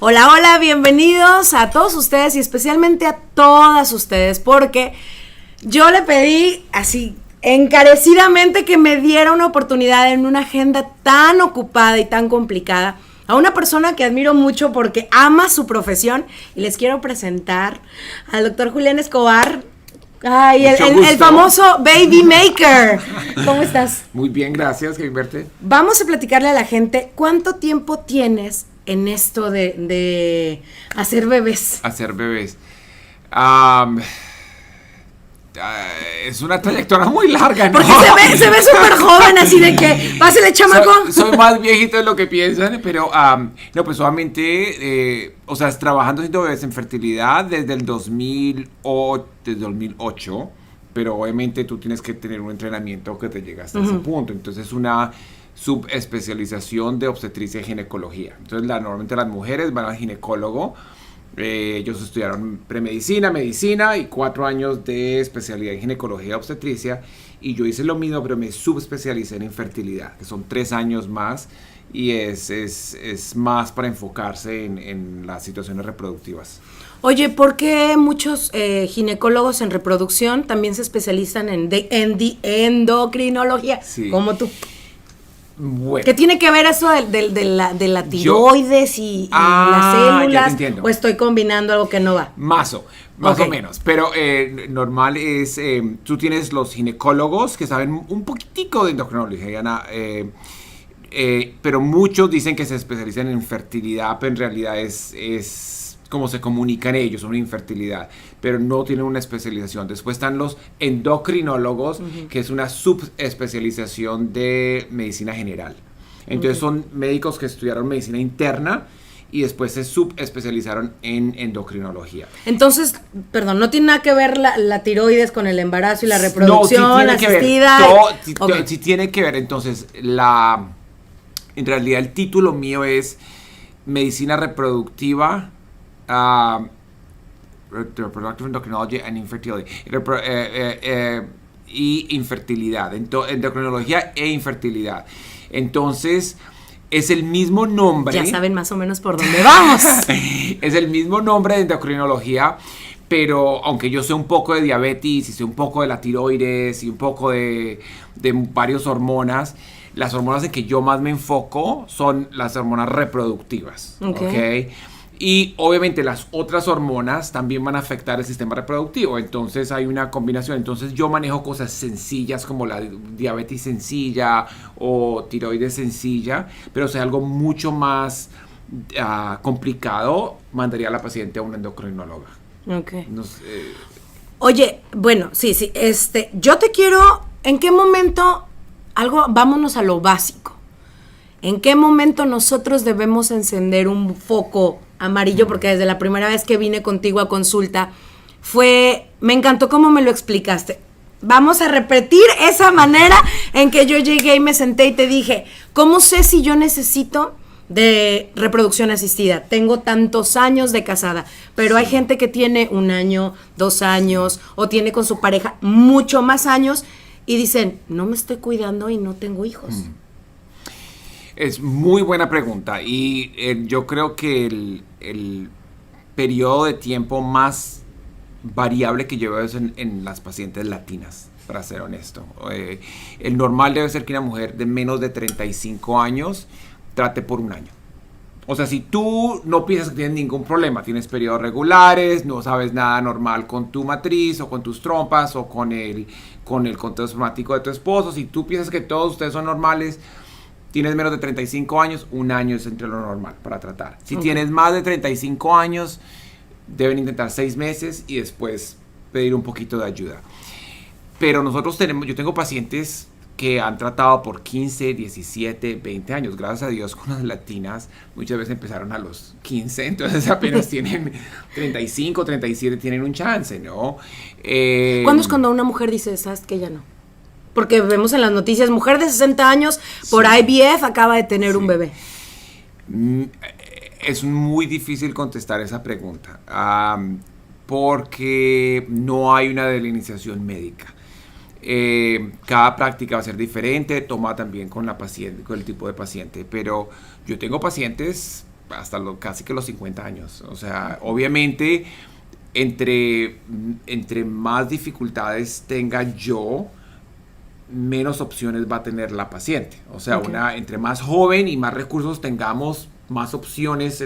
Hola, hola, bienvenidos a todos ustedes y especialmente a todas ustedes, porque yo le pedí así encarecidamente que me diera una oportunidad en una agenda tan ocupada y tan complicada a una persona que admiro mucho porque ama su profesión, y les quiero presentar al doctor Julián Escobar. Ay, el famoso Baby Maker. ¿Cómo estás? Muy bien, gracias, que verte. Vamos a platicarle a la gente cuánto tiempo tienes en esto de hacer bebés. Hacer bebés. Es una trayectoria muy larga, ¿no? Porque se ve súper joven, así de que, pásale, chamaco. Soy más viejito de lo que piensan, pero no, pues obviamente, trabajando haciendo bebés en fertilidad desde el 2008, pero obviamente tú tienes que tener un entrenamiento que te llegue hasta ese punto. Entonces es una subespecialización de obstetricia y ginecología. Entonces normalmente las mujeres van al ginecólogo. Ellos estudiaron premedicina, medicina y 4 años de especialidad en ginecología y obstetricia, y yo hice lo mismo, pero me subespecialicé en infertilidad, que son 3 años más, y es más para enfocarse en las situaciones reproductivas. Oye, ¿por qué muchos ginecólogos en reproducción también se especializan en endocrinología, sí, como tú? Bueno. ¿Qué tiene que ver eso de la tiroides y las células? Ya te entiendo. ¿O estoy combinando algo que no va? Más o menos, pero normal es, tú tienes los ginecólogos que saben un poquitico de endocrinología, pero muchos dicen que se especializan en fertilidad, pero en realidad es como se comunican ellos sobre infertilidad, pero no tienen una especialización. Después están los endocrinólogos, que es una subespecialización de medicina general. Entonces son médicos que estudiaron medicina interna y después se subespecializaron en endocrinología. Entonces, perdón, ¿no tiene nada que ver la tiroides con el embarazo y la reproducción asistida? Sí tiene que ver. Entonces, en realidad el título mío es Medicina Reproductiva, Reproductive Endocrinology and Infertility, y infertilidad, endocrinología e infertilidad. Entonces, es el mismo nombre. Ya saben más o menos por dónde vamos. Es el mismo nombre de endocrinología, pero aunque yo sé un poco de diabetes y sé un poco de la tiroides y un poco de varias hormonas, las hormonas en que yo más me enfoco son las hormonas reproductivas. ¿Okay? Y obviamente las otras hormonas también van a afectar el sistema reproductivo, entonces hay una combinación. Entonces yo manejo cosas sencillas como la diabetes sencilla o tiroides sencilla, pero si es algo mucho más complicado, mandaría a la paciente a una endocrinóloga. Okay. No sé. Oye, bueno, sí, yo te quiero, ¿en qué momento, vámonos a lo básico? ¿En qué momento nosotros debemos encender un foco amarillo? Porque desde la primera vez que vine contigo a consulta, me encantó cómo me lo explicaste. Vamos a repetir esa manera en que yo llegué y me senté y te dije, ¿cómo sé si yo necesito de reproducción asistida? Tengo tantos años de casada, pero hay gente que tiene 1 año, 2 años, o tiene con su pareja mucho más años y dicen, no me estoy cuidando y no tengo hijos. Es muy buena pregunta, y yo creo que el periodo de tiempo más variable que yo veo es en las pacientes latinas, para ser honesto. El normal debe ser que una mujer de menos de 35 años trate por 1 año. O sea, si tú no piensas que tienes ningún problema, tienes periodos regulares, no sabes nada normal con tu matriz o con tus trompas o con el conteo espermático de tu esposo, si tú piensas que todos ustedes son normales, tienes menos de 35 años, 1 año es entre lo normal para tratar. Si tienes más de 35 años, deben intentar 6 meses y después pedir un poquito de ayuda. Pero yo tengo pacientes que han tratado por 15, 17, 20 años. Gracias a Dios, con las latinas muchas veces empezaron a los 15, entonces apenas tienen 35, 37, tienen un chance, ¿no? ¿Cuándo es cuando una mujer dice, sabes que ya no? Porque vemos en las noticias, mujer de 60 años por IVF acaba de tener un bebé. Es muy difícil contestar esa pregunta, porque no hay una delineación médica. Cada práctica va a ser diferente, toma también con la paciente, con el tipo de paciente, pero yo tengo pacientes casi que los 50 años. O sea, obviamente, entre más dificultades tenga yo, menos opciones va a tener la paciente. O sea, entre más joven y más recursos tengamos, más opciones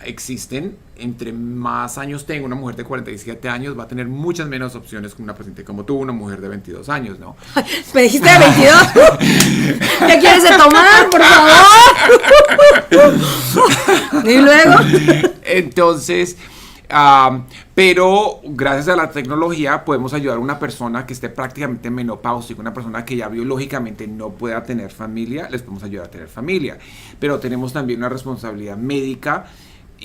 existen. Entre más años tenga una mujer de 47 años, va a tener muchas menos opciones que una paciente como tú, una mujer de 22 años, ¿no? ¿Me dijiste de 22? ¿Qué quieres de tomar, por favor? ¿Y luego? Entonces, pero gracias a la tecnología podemos ayudar a una persona que esté prácticamente menopáusica, una persona que ya biológicamente no pueda tener familia, les podemos ayudar a tener familia. Pero tenemos también una responsabilidad médica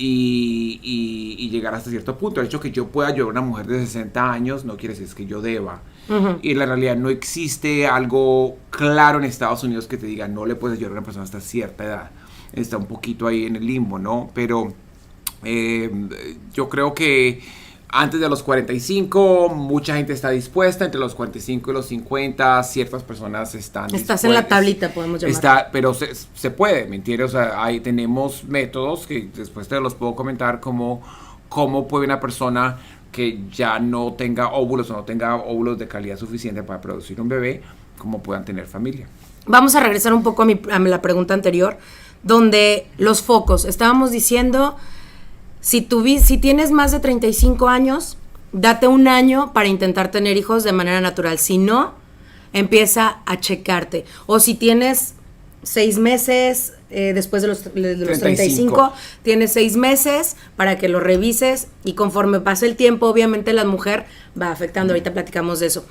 y llegar hasta cierto punto. El hecho que yo pueda ayudar a una mujer de 60 años no quiere decir que yo deba. Y en la realidad no existe algo claro en Estados Unidos que te diga no le puedes ayudar a una persona hasta cierta edad. Está un poquito ahí en el limbo, ¿no? Pero yo creo que antes de los 45 mucha gente está dispuesta, entre los 45 y los 50 ciertas personas están Estás dispuestas. en la tablita, podemos llamar. Pero se puede, ¿me entiendes? O sea, ahí tenemos métodos que después te los puedo comentar cómo puede una persona que ya no tenga óvulos o no tenga óvulos de calidad suficiente para producir un bebé, cómo puedan tener familia. Vamos a regresar un poco a la pregunta anterior, donde los focos, estábamos diciendo, si tienes más de 35 años, date un año para intentar tener hijos de manera natural. Si no, empieza a checarte. O si tienes 6 meses, después de los 35, tienes 6 meses para que lo revises, y conforme pasa el tiempo, obviamente la mujer va afectando. Ahorita platicamos de eso.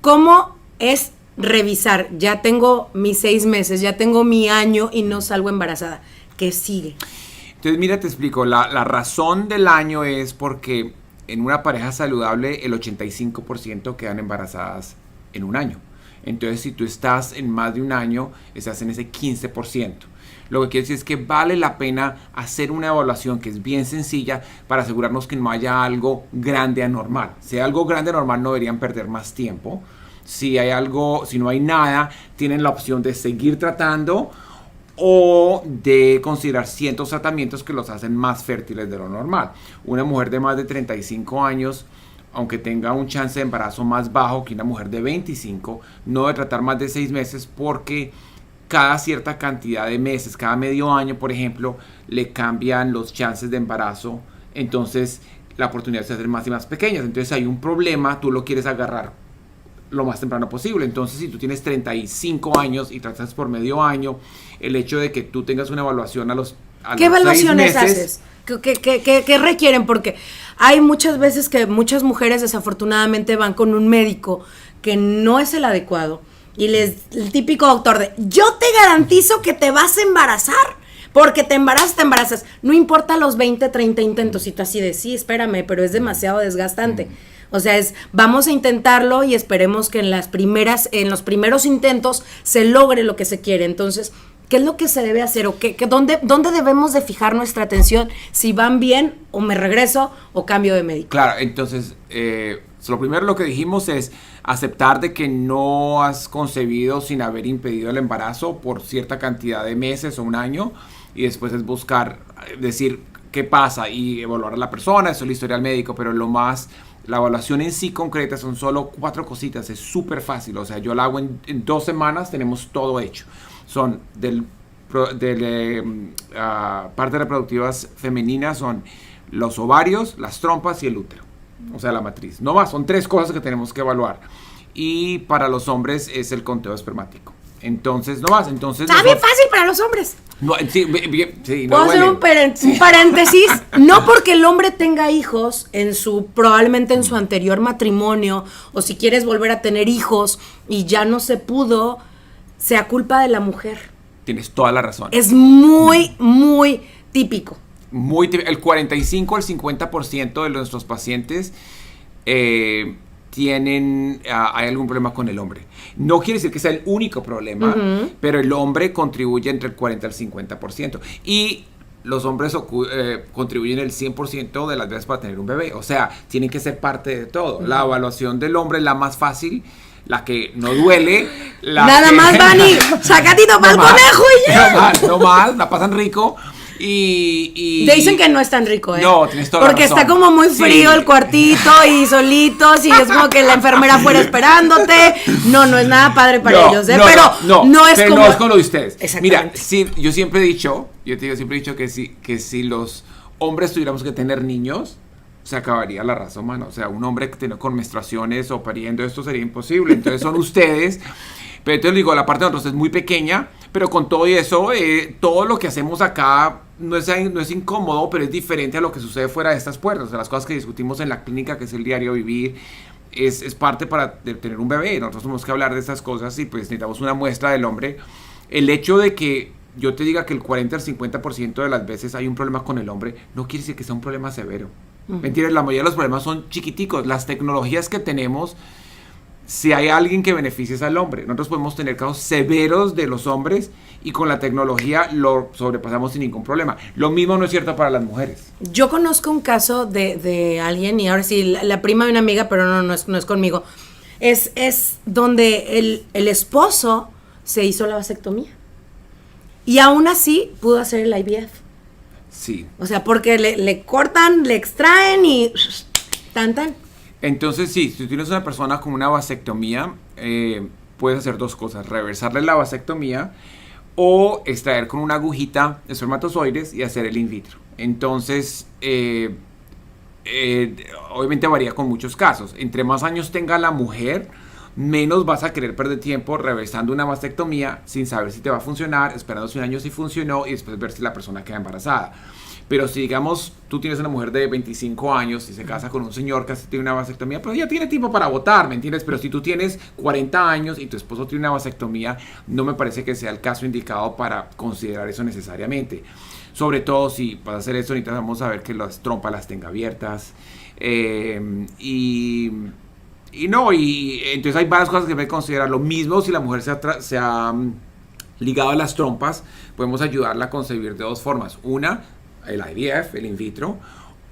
¿Cómo es revisar? Ya tengo mis 6 meses, ya tengo mi año y no salgo embarazada. ¿Qué sigue? Entonces, mira, te explico. La razón del año es porque en una pareja saludable el 85% quedan embarazadas en un año. Entonces, si tú estás en más de un año, estás en ese 15%. Lo que quiere decir es que vale la pena hacer una evaluación que es bien sencilla para asegurarnos que no haya algo grande anormal. Si hay algo grande anormal, no deberían perder más tiempo. Si no hay nada, tienen la opción de seguir tratando o de considerar ciertos tratamientos que los hacen más fértiles de lo normal. Una mujer de más de 35 años, aunque tenga un chance de embarazo más bajo que una mujer de 25, no debe tratar más de 6 meses porque cada cierta cantidad de meses, cada medio año, por ejemplo, le cambian los chances de embarazo. Entonces, la oportunidad se hace más y más pequeñas. Entonces, hay un problema, tú lo quieres agarrar lo más temprano posible. Entonces, si tú tienes 35 años y tratas por medio año, el hecho de que tú tengas una evaluación a los ¿Qué evaluaciones haces? ¿Qué requieren? Porque hay muchas veces que muchas mujeres desafortunadamente van con un médico que no es el adecuado y el típico doctor de yo te garantizo que te vas a embarazar, porque te embarazas. No importa los 20, 30 intentos, y tú así de sí, espérame, pero es demasiado desgastante. O sea, vamos a intentarlo y esperemos que en los primeros intentos se logre lo que se quiere. Entonces, ¿qué es lo que se debe hacer? ¿O dónde debemos de fijar nuestra atención? Si van bien, o me regreso, o cambio de médico. Claro, entonces, lo primero lo que dijimos es aceptar de que no has concebido sin haber impedido el embarazo por cierta cantidad de meses o un año, y después es buscar, decir qué pasa y evaluar a la persona, eso es el historial médico, pero la evaluación en sí concreta son solo 4 cositas, es súper fácil. O sea, yo la hago en 2 semanas, tenemos todo hecho. Son partes reproductivas femeninas, son los ovarios, las trompas y el útero. O sea, la matriz. No más, son 3 cosas que tenemos que evaluar. Y para los hombres es el conteo espermático. Entonces, no más. Está bien fácil para los hombres. No, sí, no puedo hacer un paréntesis. No porque el hombre tenga hijos probablemente en su anterior matrimonio, o si quieres volver a tener hijos y ya no se pudo, sea culpa de la mujer. Tienes toda la razón. Es muy, muy típico. El 45 al 50% de nuestros pacientes hay algún problema con el hombre. No quiere decir que sea el único problema, pero el hombre contribuye entre el 40 al 50%. Y los hombres contribuyen el 100% de las veces para tener un bebé. O sea, tienen que ser parte de todo. La evaluación del hombre es la más fácil, la que no duele. Nada más, Vani, sacatito para el conejo y ya. No más, la pasan rico. Y Te dicen que no es tan rico, ¿eh? No, tienes toda la Porque razón. está como muy frío Sí. el cuartito y solitos y es como que la enfermera fuera esperándote. No es nada padre para ellos, ¿eh? Pero no es como... no es como lo de ustedes. Mira, Exactamente. sí, yo siempre he dicho, que si los hombres tuviéramos que tener niños, se acabaría la raza humana. O sea, un hombre que tiene con menstruaciones o pariendo, esto sería imposible. Entonces son ustedes. Pero entonces digo, la parte de nosotros es muy pequeña, pero con todo y eso, todo lo que hacemos acá no es incómodo, pero es diferente a lo que sucede fuera de estas puertas. O sea, las cosas que discutimos en la clínica, que es el diario vivir, es parte de tener un bebé. Nosotros tenemos que hablar de estas cosas y pues necesitamos una muestra del hombre. El hecho de que yo te diga que el 40 al 50% de las veces hay un problema con el hombre, no quiere decir que sea un problema severo. Mentira, la mayoría de los problemas son chiquiticos. Las tecnologías que tenemos, si hay alguien que beneficie es al hombre. Nosotros podemos tener casos severos de los hombres y con la tecnología lo sobrepasamos sin ningún problema. Lo mismo no es cierto para las mujeres. Yo conozco un caso de alguien, y ahora sí, la prima de una amiga, pero no es conmigo. Es donde el esposo se hizo la vasectomía. Y aún así pudo hacer el IVF. Sí. O sea, porque le cortan, le extraen y tan. Entonces, sí, si tú tienes una persona con una vasectomía, puedes hacer dos cosas: reversarle la vasectomía o extraer con una agujita espermatozoides y hacer el in vitro. Entonces, obviamente varía con muchos casos. Entre más años tenga la mujer, menos vas a querer perder tiempo reversando una mastectomía sin saber si te va a funcionar, esperándose un año si funcionó y después ver si la persona queda embarazada. Pero si, digamos, tú tienes una mujer de 25 años y se casa con un señor que tiene una vasectomía, pues ya tiene tiempo para votar, ¿me entiendes? Pero si tú tienes 40 años y tu esposo tiene una vasectomía, no me parece que sea el caso indicado para considerar eso necesariamente. Sobre todo si para hacer eso necesitamos saber que las trompas las tenga abiertas. Y entonces hay varias cosas que debe considerar. Lo mismo si la mujer se ha ligado a las trompas, podemos ayudarla a concebir de dos formas. Una, el IVF, el in vitro,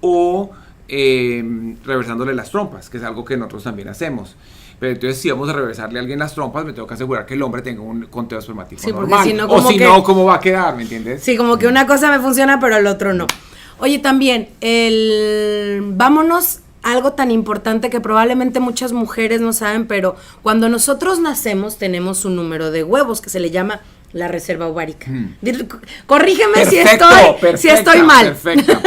o reversándole las trompas, que es algo que nosotros también hacemos. Pero entonces, si vamos a reversarle a alguien las trompas, me tengo que asegurar que el hombre tenga un conteo espermático normal. Si no, o si no, ¿cómo va a quedar? ¿Me entiendes? Sí, como que una cosa me funciona, pero el otro no. Oye, también, vámonos a algo tan importante que probablemente muchas mujeres no saben, pero cuando nosotros nacemos tenemos un número de huevos que se le llama la reserva ovárica. Corrígeme si estoy mal. Perfecta.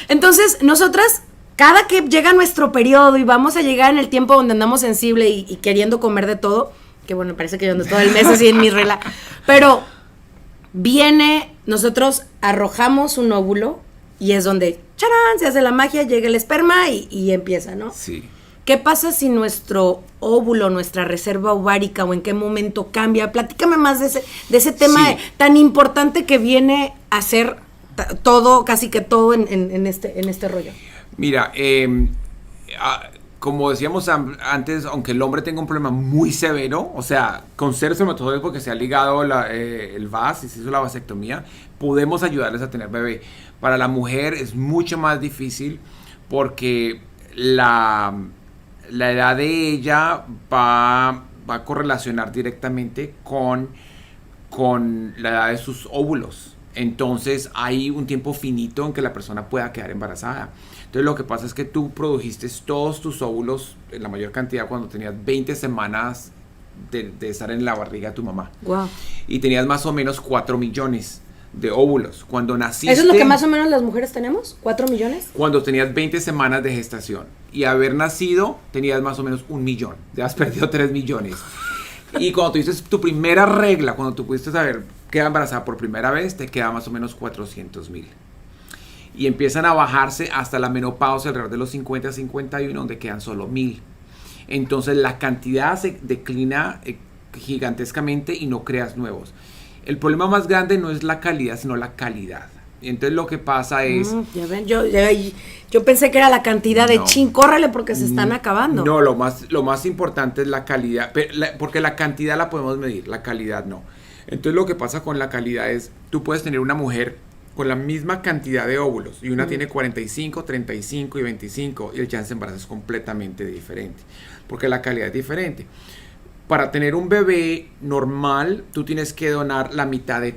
Entonces, nosotras, cada que llega nuestro periodo y vamos a llegar en el tiempo donde andamos sensible y queriendo comer de todo, que bueno, parece que yo ando todo el mes así en mi regla, pero nosotros arrojamos un óvulo y es donde, ¡charán!, se hace la magia, llega el esperma y empieza, ¿no? Sí. ¿Qué pasa si nuestro óvulo, nuestra reserva ovárica, o en qué momento cambia? Platícame más de ese tema tan importante que viene a ser todo, casi que todo en este rollo. Mira, como decíamos antes, aunque el hombre tenga un problema muy severo, o sea, con ser espermatozoides porque se ha ligado el VAS y se hizo la vasectomía, podemos ayudarles a tener bebé. Para la mujer es mucho más difícil porque la edad de ella va a correlacionar directamente con la edad de sus óvulos. Entonces hay un tiempo finito en que la persona pueda quedar embarazada. Entonces lo que pasa es que tú produjiste todos tus óvulos en la mayor cantidad cuando tenías 20 semanas de estar en la barriga de tu mamá. Wow. Y tenías más o menos 4 millones de óvulos. Cuando naciste... ¿Eso es lo que más o menos las mujeres tenemos? ¿4 millones? Cuando tenías 20 semanas de gestación. Y haber nacido, tenías más o menos 1 millón. Ya has perdido 3 millones. Y cuando tuviste tu primera regla, cuando tú pudiste saber que era embarazada por primera vez, te queda más o menos 400,000. Y empiezan a bajarse hasta la menopausia alrededor de los 50, 51, donde quedan solo 1,000. Entonces la cantidad se declina gigantescamente y no creas nuevos. El problema más grande no es la calidad, sino la calidad. Y entonces lo que pasa es... Ya ven, yo pensé que era la cantidad de córrele porque se están acabando. No, lo más importante es la calidad, porque la cantidad la podemos medir, la calidad no. Entonces lo que pasa con la calidad es, tú puedes tener una mujer con la misma cantidad de óvulos y una tiene 45, 35 y 25 y el chance de embarazo es completamente diferente, porque la calidad es diferente. Para tener un bebé normal, tú tienes que donar la mitad de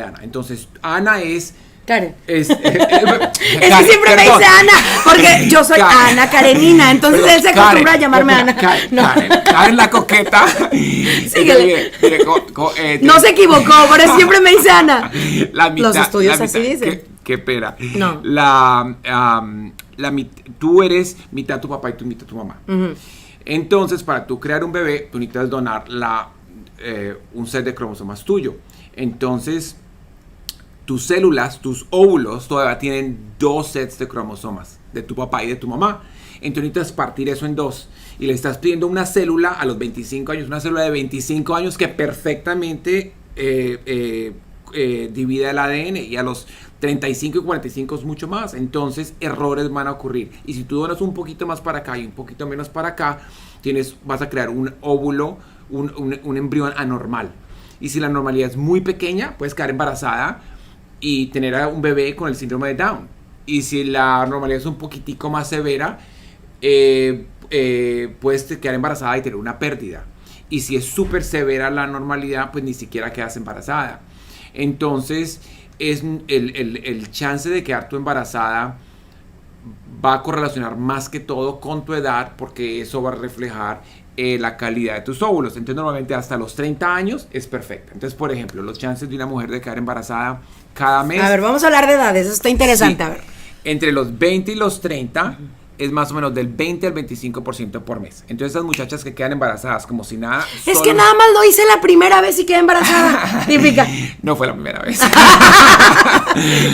Ana. Entonces, Ana es Karen. Es que siempre me dice Ana, porque yo soy Ana Karenina, entonces él se acostumbra a llamarme Ana. Karen la coqueta. Síguele. No se equivocó, por eso siempre me dice Ana. Los estudios así dicen. Qué pena. No. Tú eres mitad tu papá y tú mitad tu mamá. Uh-huh. Entonces, para tú crear un bebé, tú necesitas donar un set de cromosomas tuyo. Entonces, tus células, tus óvulos, todavía tienen 2 sets de cromosomas, de tu papá y de tu mamá. Entonces necesitas partir eso en 2. Y le estás pidiendo una célula a los 25 años, una célula de 25 años que perfectamente divide el ADN, y a los 35 y 45 es mucho más. Entonces errores van a ocurrir. Y si tú donas un poquito más para acá y un poquito menos para acá, vas a crear un óvulo, un embrión anormal. Y si la normalidad es muy pequeña, puedes quedar embarazada y tener a un bebé con el síndrome de Down. Y si la normalidad es un poquitico más severa, puedes quedar embarazada y tener una pérdida. Y si es súper severa la normalidad, pues ni siquiera quedas embarazada. Entonces, el chance de quedar tú embarazada va a correlacionar más que todo con tu edad, porque eso va a reflejar la calidad de tus óvulos. Entonces, normalmente hasta los 30 años es perfecta. Entonces, por ejemplo, los chances de una mujer de quedar embarazada cada mes... A ver, vamos a hablar de edades, eso está interesante. Sí, a ver. Entre los 20 y los 30... es más o menos del 20 al 25% por mes. Entonces esas muchachas que quedan embarazadas como si nada... Es que nada más lo hice la primera vez y quedé embarazada. Típica. No fue la primera vez.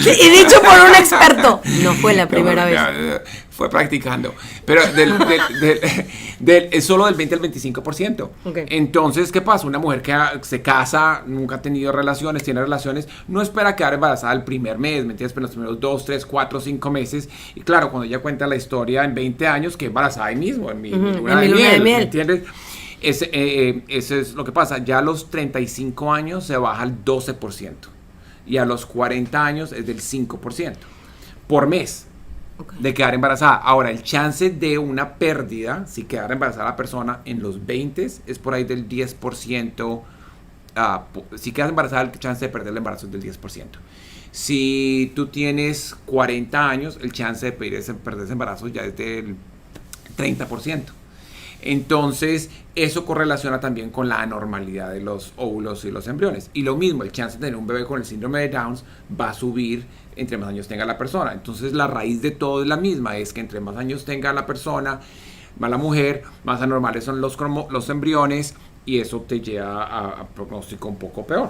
Y dicho por un experto, no fue la primera vez. Fue practicando. Pero es solo del 20 al 25%. Okay. Entonces, ¿qué pasa? Una mujer que se casa, nunca ha tenido relaciones, tiene relaciones, no espera quedar embarazada el primer mes, ¿me entiendes? Pero los primeros 2, 3, 4, 5 meses. Y claro, cuando ella cuenta la historia en 20 años, que embarazada ahí mismo, en mi luna de miel, ¿me entiendes? Eso es lo que pasa. Ya a los 35 años se baja al 12%. Y a los 40 años es del 5% por mes. Okay. De quedar embarazada. Ahora, el chance de una pérdida, si quedar embarazada la persona en los 20 es por ahí del 10%. Si quedas embarazada, el chance de perder el embarazo es del 10%. Si tú tienes 40 años, el chance de perder ese embarazo ya es del 30%. Entonces, eso correlaciona también con la anormalidad de los óvulos y los embriones. Y lo mismo, el chance de tener un bebé con el síndrome de Down va a subir entre más años tenga la persona. Entonces, la raíz de todo es la misma, es que entre más años tenga la persona, más la mujer, más anormales son los embriones, y eso te lleva a pronóstico un poco peor.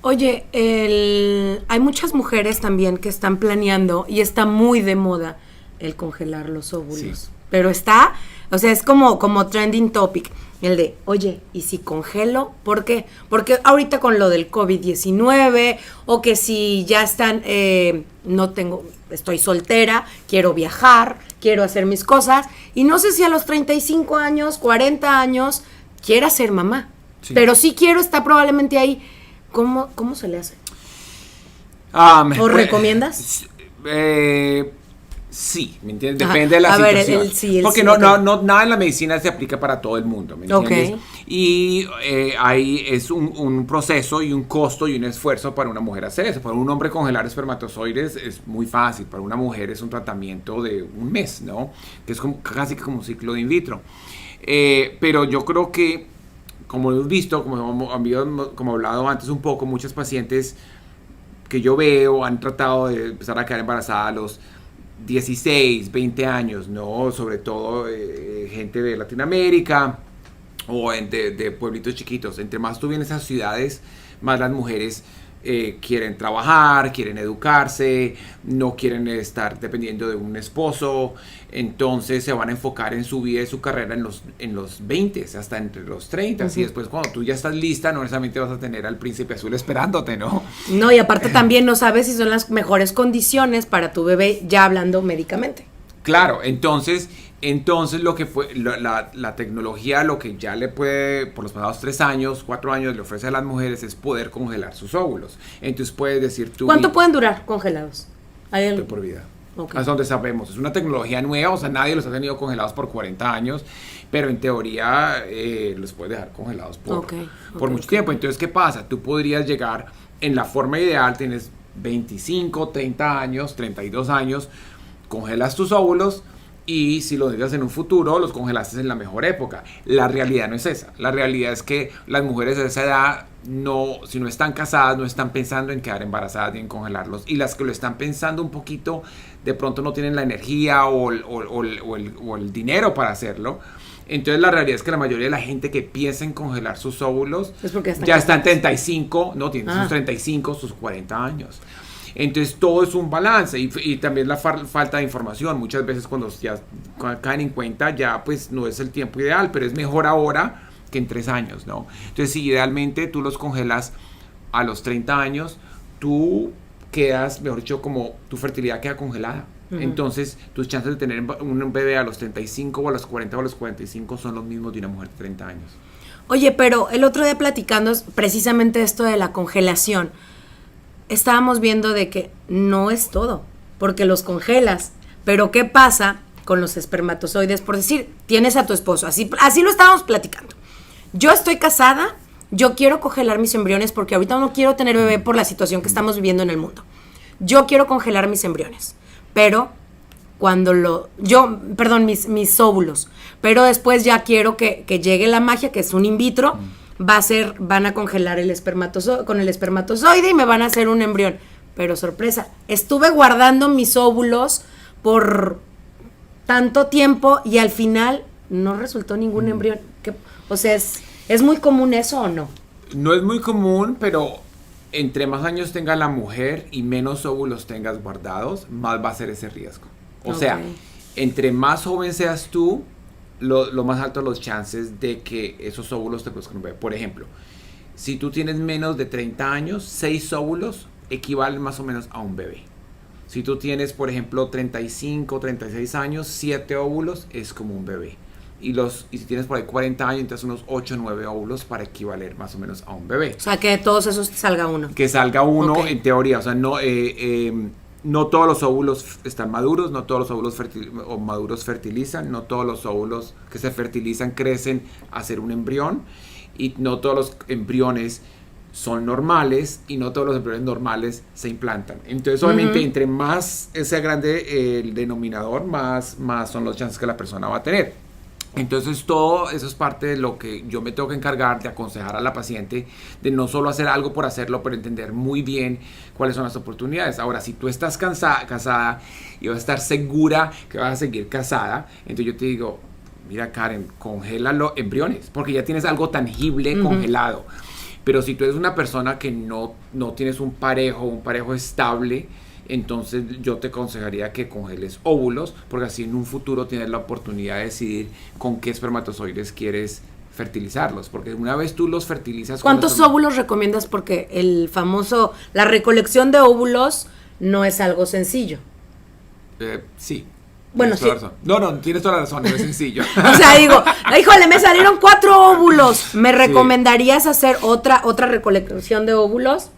Oye, hay muchas mujeres también que están planeando, y está muy de moda el congelar los óvulos. Sí. Pero está, o sea, es como trending topic, el de, oye, ¿y si congelo? ¿Por qué? Porque ahorita con lo del COVID-19, o que si ya están, estoy soltera, quiero viajar, quiero hacer mis cosas, y no sé si a los 35 años, 40 años, quiera ser mamá. Sí. Pero sí quiero, está probablemente ahí. ¿Cómo se le hace? ¿O recomiendas? Sí, ¿me entiendes? Depende de la situación. Porque no, nada en la medicina se aplica para todo el mundo, ¿me entiendes? Okay. Y ahí es un proceso y un costo y un esfuerzo para una mujer hacer eso. Para un hombre congelar espermatozoides es muy fácil. Para una mujer es un tratamiento de un mes, ¿no? Que es casi como un ciclo de in vitro. Pero yo creo que, como hemos visto, como hablado antes un poco, muchas pacientes que yo veo han tratado de empezar a quedar embarazadas a los 16, 20 años, ¿no? Sobre todo gente de Latinoamérica o de pueblitos chiquitos. Entre más tú vienes a esas ciudades, más las mujeres quieren trabajar, quieren educarse, no quieren estar dependiendo de un esposo. Entonces se van a enfocar en su vida y su carrera en los 20, hasta entre los 30. Uh-huh. Y después, cuando tú ya estás lista, no necesariamente vas a tener al príncipe azul esperándote, ¿no? No, y aparte también no sabes si son las mejores condiciones para tu bebé, ya hablando médicamente. Claro, entonces lo que fue la tecnología, lo que ya le puede, por los pasados 3 años, 4 años, le ofrece a las mujeres es poder congelar sus óvulos. Entonces puedes decir tú... ¿Cuánto pueden durar congelados? De por vida. Okay. Hasta donde sabemos. Es una tecnología nueva, o sea, nadie los ha tenido congelados por 40 años, pero en teoría los puedes dejar congelados por mucho tiempo. Entonces, ¿qué pasa? Tú podrías llegar, en la forma ideal, tienes 25, 30 años, 32 años, congelas tus óvulos y si los necesitas en un futuro, los congelaste en la mejor época. La realidad no es esa. La realidad es que las mujeres de esa edad, si no están casadas, no están pensando en quedar embarazadas ni en congelarlos. Y las que lo están pensando un poquito, de pronto no tienen la energía o el dinero para hacerlo. Entonces la realidad es que la mayoría de la gente que piensa en congelar sus óvulos ya están 35, no, tienen sus 35, sus 40 años. Entonces todo es un balance y también la falta de información. Muchas veces cuando ya caen en cuenta ya pues no es el tiempo ideal, pero es mejor ahora que en 3 años, ¿no? Entonces si idealmente tú los congelas a los 30 años, tú quedas, mejor dicho, como tu fertilidad queda congelada. Entonces, tus chances de tener un bebé a los 35 o a los 40 o a los 45 son los mismos de una mujer de 30 años. Oye, pero el otro día platicando precisamente esto de la congelación, estábamos viendo de que no es todo, porque los congelas, pero ¿qué pasa con los espermatozoides? Por decir, tienes a tu esposo, así lo estábamos platicando. Yo estoy casada, yo quiero congelar mis embriones porque ahorita no quiero tener bebé por la situación que estamos viviendo en el mundo. Yo quiero congelar mis embriones. Pero mis óvulos, pero después ya quiero que llegue la magia, que es un in vitro, van a congelar el espermatozoide y me van a hacer un embrión. Pero sorpresa, estuve guardando mis óvulos por tanto tiempo y al final no resultó ningún embrión. O sea, ¿es muy común eso o no? No es muy común, pero entre más años tenga la mujer y menos óvulos tengas guardados, más va a ser ese riesgo. O sea, entre más joven seas tú, lo más alto los chances de que esos óvulos te produzcan un bebé. Por ejemplo, si tú tienes menos de 30 años, 6 óvulos equivalen más o menos a un bebé. Si tú tienes, por ejemplo, 35, 36 años, 7 óvulos es como un bebé. Y si tienes por ahí 40 años, entonces unos 8 o 9 óvulos para equivaler más o menos a un bebé. O sea, que de todos esos salga uno. Que salga uno, en teoría. O sea, no todos los óvulos están maduros, no todos los óvulos maduros fertilizan, no todos los óvulos que se fertilizan crecen a ser un embrión, y no todos los embriones son normales, y no todos los embriones normales se implantan. Entonces, obviamente, entre más sea grande el denominador, más son los chances que la persona va a tener. Entonces todo eso es parte de lo que yo me tengo que encargar de aconsejar a la paciente, de no solo hacer algo por hacerlo, pero entender muy bien cuáles son las oportunidades. Ahora, si tú estás casada y vas a estar segura que vas a seguir casada, entonces yo te digo, mira Karen, congela los embriones, porque ya tienes algo tangible congelado. Pero si tú eres una persona que no tienes un parejo estable, entonces yo te aconsejaría que congeles óvulos, porque así en un futuro tienes la oportunidad de decidir con qué espermatozoides quieres fertilizarlos, porque una vez tú los fertilizas... ¿Cuántos óvulos recomiendas? Porque la recolección de óvulos no es algo sencillo. Sí. Bueno, sí. No, tienes toda la razón, no es sencillo. O sea, digo, híjole, me salieron 4 óvulos. ¿Me recomendarías hacer otra recolección de óvulos?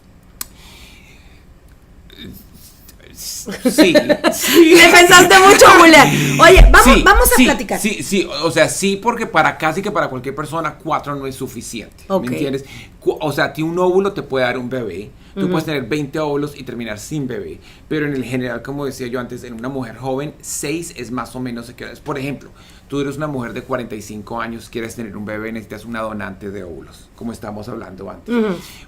Sí. Le pensaste mucho, Julián. Oye, vamos a platicar. Sí, o sea, sí, porque casi que para cualquier persona 4 no es suficiente. ¿Me entiendes? O sea, un óvulo te puede dar un bebé. Tú puedes tener 20 óvulos y terminar sin bebé. Pero en el general, como decía yo antes, en una mujer joven, 6 es más o menos. Por ejemplo, tú eres una mujer de 45 años, quieres tener un bebé, necesitas una donante de óvulos, como estábamos hablando antes.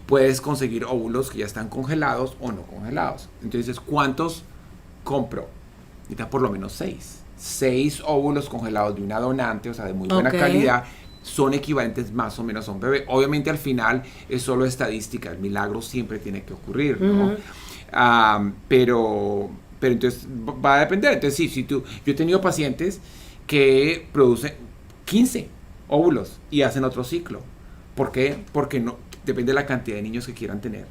Puedes conseguir óvulos que ya están congelados o no congelados. Entonces, ¿cuántos compro? Necesitas por lo menos 6. 6 óvulos congelados de una donante, o sea, de muy buena calidad, son equivalentes más o menos a un bebé. Obviamente al final es solo estadística, el milagro siempre tiene que ocurrir, ¿no? Pero entonces va a depender. Entonces sí, yo he tenido pacientes que producen 15 óvulos y hacen otro ciclo. ¿Por qué? Porque depende de la cantidad de niños que quieran tener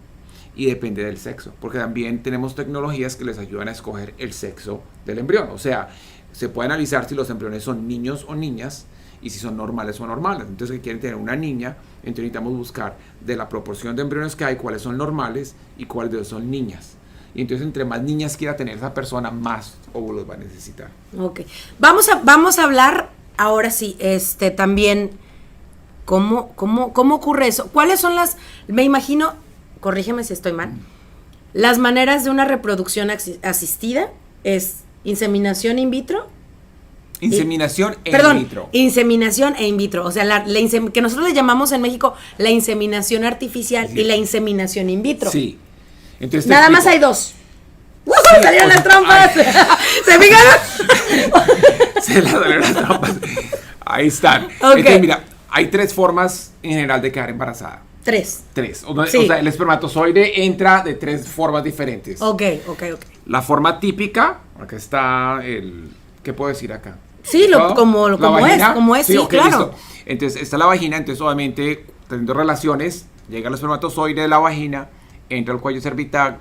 y depende del sexo, porque también tenemos tecnologías que les ayudan a escoger el sexo del embrión. O sea, se puede analizar si los embriones son niños o niñas y si son normales o normales. Entonces, si quieren tener una niña, entonces necesitamos buscar de la proporción de embriones que hay, cuáles son normales y cuáles de ellos son niñas. Y entonces, entre más niñas quiera tener esa persona, más óvulos va a necesitar. Ok. Vamos a hablar ahora sí, también, ¿cómo ocurre eso? ¿Cuáles son me imagino, corrígeme si estoy mal, Las maneras de una reproducción asistida es inseminación in vitro. Inseminación in vitro. Inseminación e in vitro. O sea, que nosotros le llamamos en México la inseminación artificial y la inseminación in vitro. Sí. Entonces, nada más hay dos. Sí, salieron las trompas. ¿Se fijaron? Se las salieron las trompas. Ahí están. Okay. Entonces, mira, hay 3 formas en general de quedar embarazada. 3. O sea, el espermatozoide entra de 3 formas diferentes. Ok. La forma típica, acá está el... ¿Qué puedo decir acá? Sí, como es, sí, okay, claro. Listo. Entonces, está la vagina, entonces obviamente, teniendo relaciones, llega el espermatozoide de la vagina, entra al cuello cervical,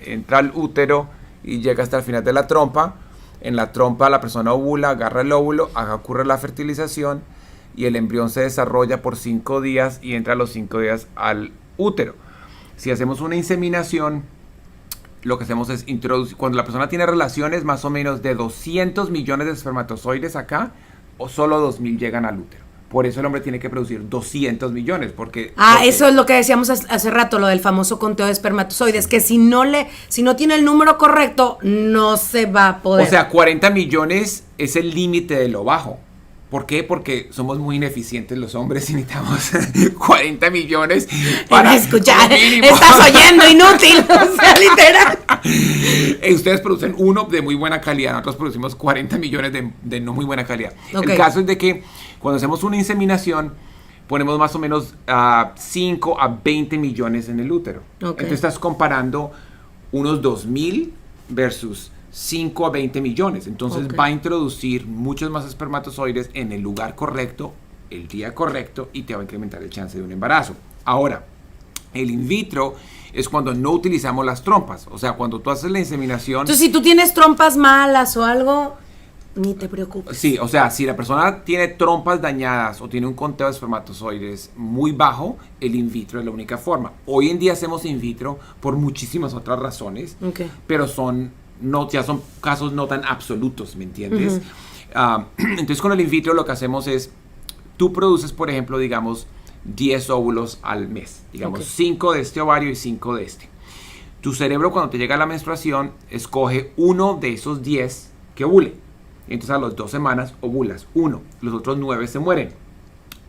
entra al útero y llega hasta el final de la trompa. En la trompa la persona ovula, agarra el óvulo, ocurre la fertilización y el embrión se desarrolla por 5 días y entra a los 5 días al útero. Si hacemos una inseminación, lo que hacemos es introducir, cuando la persona tiene relaciones, más o menos de 200 millones de espermatozoides acá, o solo 2.000 llegan al útero. Por eso el hombre tiene que producir 200 millones, porque... Eso es lo que decíamos hace rato, lo del famoso conteo de espermatozoides, que si no tiene el número correcto, no se va a poder. O sea, 40 millones es el límite de lo bajo. ¿Por qué? Porque somos muy ineficientes los hombres y necesitamos 40 millones para... Escuchar, estás oyendo, inútil, o sea, literal. Ustedes producen uno de muy buena calidad, nosotros producimos 40 millones de no muy buena calidad. Okay. El caso es de que cuando hacemos una inseminación, ponemos más o menos 5 a 20 millones en el útero. Okay. Entonces estás comparando unos 2.000 versus 5 a 20 millones. Entonces va a introducir muchos más espermatozoides en el lugar correcto, el día correcto, y te va a incrementar el chance de un embarazo. Ahora, el in vitro es cuando no utilizamos las trompas. O sea, cuando tú haces la inseminación... Entonces, si tú tienes trompas malas o algo, ni te preocupes. Sí, o sea, si la persona tiene trompas dañadas o tiene un conteo de espermatozoides muy bajo, el in vitro es la única forma. Hoy en día hacemos in vitro por muchísimas otras razones, pero ya son casos no tan absolutos, ¿me entiendes? Entonces, con el in vitro lo que hacemos es, tú produces, por ejemplo, digamos, 10 óvulos al mes. Digamos, 5 de este ovario y 5 de este. Tu cerebro, cuando te llega la menstruación, escoge uno de esos 10 que ovule. Entonces, a las 2 semanas ovulas uno. Los otros 9 se mueren.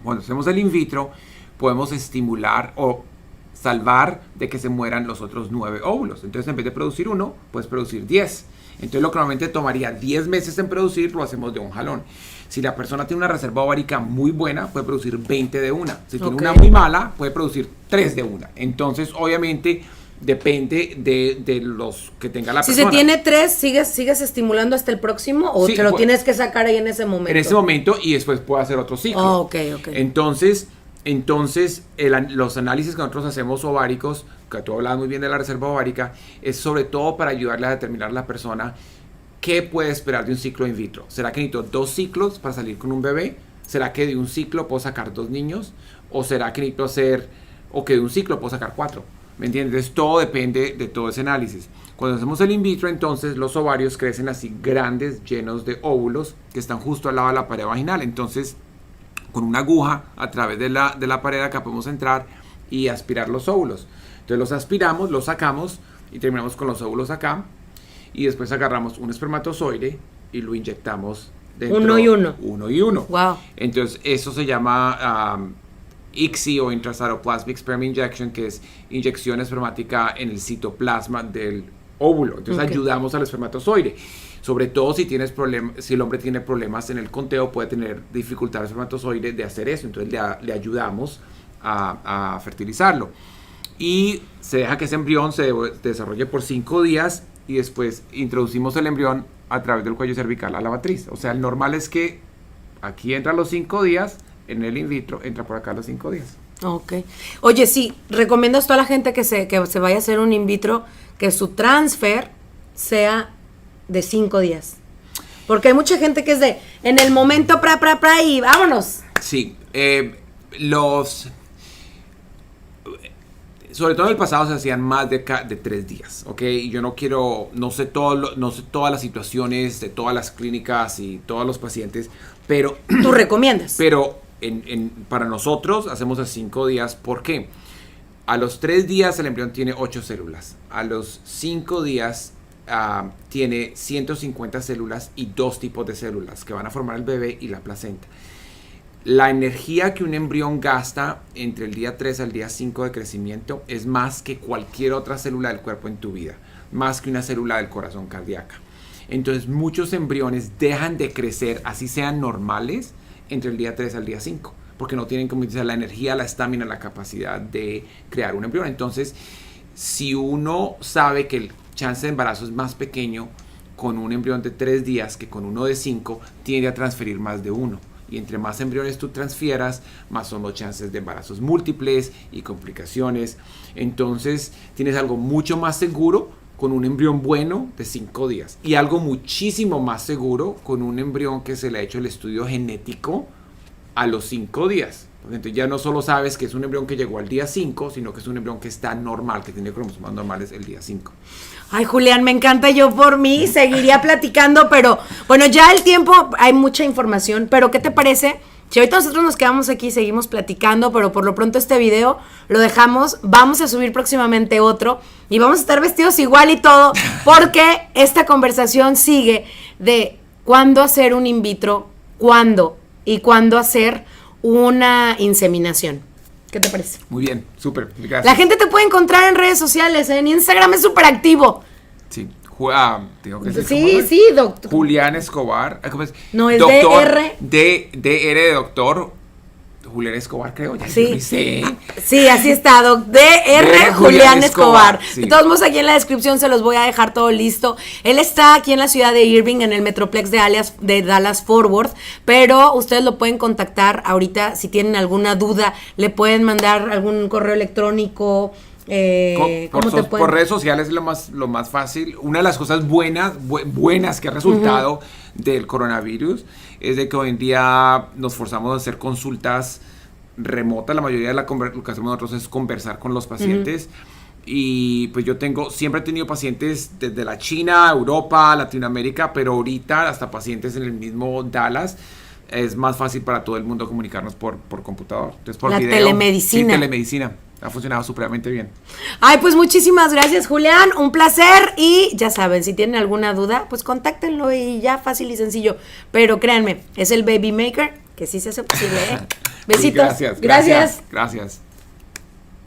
Cuando hacemos el in vitro, podemos estimular o salvar de que se mueran los otros 9 óvulos. Entonces, en vez de producir uno, puedes producir 10. Entonces, lo que normalmente tomaría 10 meses en producir, lo hacemos de un jalón. Si la persona tiene una reserva ovárica muy buena, puede producir 20 de una. Si tiene una muy mala, puede producir 3 de una. Entonces, obviamente, depende de los que tenga la persona. Si se tiene 3, ¿sigues estimulando hasta el próximo? ¿O te lo tienes que sacar ahí en ese momento? En ese momento, y después puede hacer otro ciclo. Ok. Entonces los análisis que nosotros hacemos ováricos, que tú hablabas muy bien de la reserva ovárica, es sobre todo para ayudarle a determinar a la persona qué puede esperar de un ciclo in vitro. ¿Será que necesito 2 ciclos para salir con un bebé? ¿Será que de un ciclo puedo sacar 2 niños? ¿O será que necesito que de un ciclo puedo sacar 4? ¿Me entiendes? Todo depende de todo ese análisis. Cuando hacemos el in vitro, entonces los ovarios crecen así grandes, llenos de óvulos que están justo al lado de la pared vaginal. Entonces, con una aguja a través de la pared acá podemos entrar y aspirar los óvulos. Entonces los aspiramos, los sacamos y terminamos con los óvulos acá. Y después agarramos un espermatozoide y lo inyectamos dentro. Uno y uno. Uno y uno. Wow. Entonces eso se llama ICSI o Intracytoplasmic Sperm Injection, que es inyección espermática en el citoplasma del óvulo. Entonces ayudamos al espermatozoide. Sobre todo si el hombre tiene problemas en el conteo, puede tener dificultad el espermatozoide de hacer eso. Entonces le ayudamos a fertilizarlo. Y se deja que ese embrión se desarrolle por 5 días y después introducimos el embrión a través del cuello cervical a la matriz. O sea, el normal es que aquí entra a los 5 días, en el in vitro entra por acá a los 5 días. Ok. Oye, sí, recomiendas a toda la gente que se vaya a hacer un in vitro que su transfer sea de 5 días. Porque hay mucha gente que es en el momento y vámonos. Sí, sobre todo en el pasado se hacían más de 3 días, ¿ok? Y yo no sé todas las situaciones de todas las clínicas y todos los pacientes, pero... ¿Tú recomiendas? Pero para nosotros hacemos a 5 días, ¿por qué? A los 3 días el embrión tiene 8 células. A los 5 días tiene 150 células y 2 tipos de células que van a formar el bebé y la placenta. La energía que un embrión gasta entre el día 3 al día 5 de crecimiento es más que cualquier otra célula del cuerpo en tu vida, más que una célula del corazón cardíaca. Entonces muchos embriones dejan de crecer, así sean normales, entre el día 3 al día 5, porque no tienen, como dice, la energía, la estamina, la capacidad de crear un embrión. Entonces, si uno sabe que el chance de embarazo es más pequeño con un embrión de 3 días que con uno de 5, tiende a transferir más de uno. Y entre más embriones tú transfieras, más son los chances de embarazos múltiples y complicaciones. Entonces tienes algo mucho más seguro con un embrión bueno de 5 días. Y algo muchísimo más seguro con un embrión que se le ha hecho el estudio genético a los 5 días. Porque entonces ya no solo sabes que es un embrión que llegó al día 5, sino que es un embrión que está normal, que tiene cromosomas normales el día 5. Ay, Julián, me encanta. Yo por mí seguiría platicando, pero bueno, ya el tiempo, hay mucha información, pero ¿qué te parece? Si ahorita nosotros nos quedamos aquí, seguimos platicando, pero por lo pronto este video lo dejamos, vamos a subir próximamente otro y vamos a estar vestidos igual y todo, porque esta conversación sigue de cuándo hacer un in vitro, cuándo y cuándo hacer una inseminación. ¿Qué te parece? Muy bien, súper, gracias. La gente te puede encontrar en redes sociales, en Instagram es súper activo. Sí, tengo que decir. Sí, doctor. Julián Escobar. ¿Cómo es? No, es doctor, DR. DR de doctor. Julián Escobar, creo. Ya Sí. no sé. Sí, así está, DR Julián Escobar. Sí. De todos modos, aquí en la descripción se los voy a dejar todo listo. Él está aquí en la ciudad de Irving, en el Metroplex de Dallas Fort Worth, pero ustedes lo pueden contactar ahorita si tienen alguna duda, le pueden mandar algún correo electrónico. Por redes sociales es lo más fácil. Una de las cosas buenas que ha resultado del coronavirus es de que hoy en día nos forzamos a hacer consultas remotas. La mayoría de lo que hacemos nosotros es conversar con los pacientes. Y pues siempre he tenido pacientes desde la China, Europa, Latinoamérica, pero ahorita hasta pacientes en el mismo Dallas. Es más fácil para todo el mundo comunicarnos por computador. Entonces, por video. Telemedicina. Sí, telemedicina. Ha funcionado supremamente bien. Ay, pues muchísimas gracias, Julián. Un placer. Y ya saben, si tienen alguna duda, pues contáctenlo y ya fácil y sencillo. Pero créanme, es el Baby Maker, que sí se hace posible, ¿eh? Besitos. Gracias.